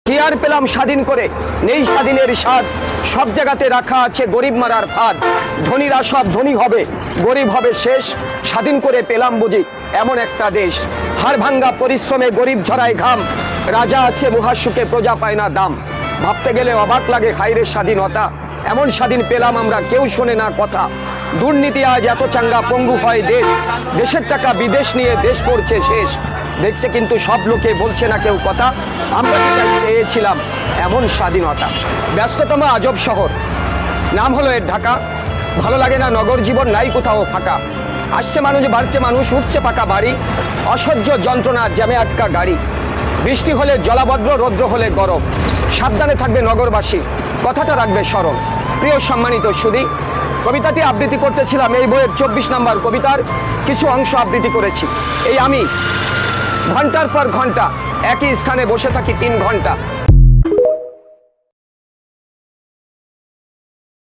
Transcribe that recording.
কি আর পেলাম স্বাধীন করে, নেই স্বাধীনের স্বাদ। সব জায়গাতে রাখা আছে গরিব মারার ফাঁদ। ধনীরা সব ধনী হবে, গরিব হবে শেষ। স্বাধীন করে পেলাম বুঝি এমন একটা দেশ। হাড় ভাঙ্গা পরিশ্রমে গরিব ঝরায় ঘাম। রাজা আছে মহাসুখে, প্রজা পায় না দাম। ভাবতে গেলে অবাক লাগে হায়রে স্বাধীনতা। এমন স্বাধীন পেলাম আমরা, কেউ শোনে না কথা। দুর্নীতি আজ এত চাঙ্গা, পঙ্গু হয় দেশ। দেশের টাকা বিদেশ নিয়ে দেশ করছে শেষ। দেখছে কিন্তু সব লোকে, বলছে না কেউ কথা। আমরা চেয়েছিলাম এমন স্বাধীনতা। ব্যস্ততম আজব শহর, নাম হলো এর ঢাকা। ভালো লাগে না নগর জীবন, নাই কোথাও ফাঁকা। আসছে মানুষ, বাড়ছে মানুষ, উঠছে পাকা বাড়ি। অসহ্য যন্ত্রণা, জ্যামে আটকা গাড়ি। বৃষ্টি হলে জলাবদ্র, রৌদ্র হলে গরম। সাবধানে থাকবে নগরবাসী, কথাটা রাখবে স্মরণ। প্রিয় সম্মানিত সুধী, কবিতাটি আবৃত্তি করতেছিলাম এই বইয়ের 24 নম্বর কবিতার কিছু অংশ আবৃত্তি করেছি। এই আমি ঘন্টার পর ঘন্টা একই স্থানে বসে থাকি 3 ঘন্টা।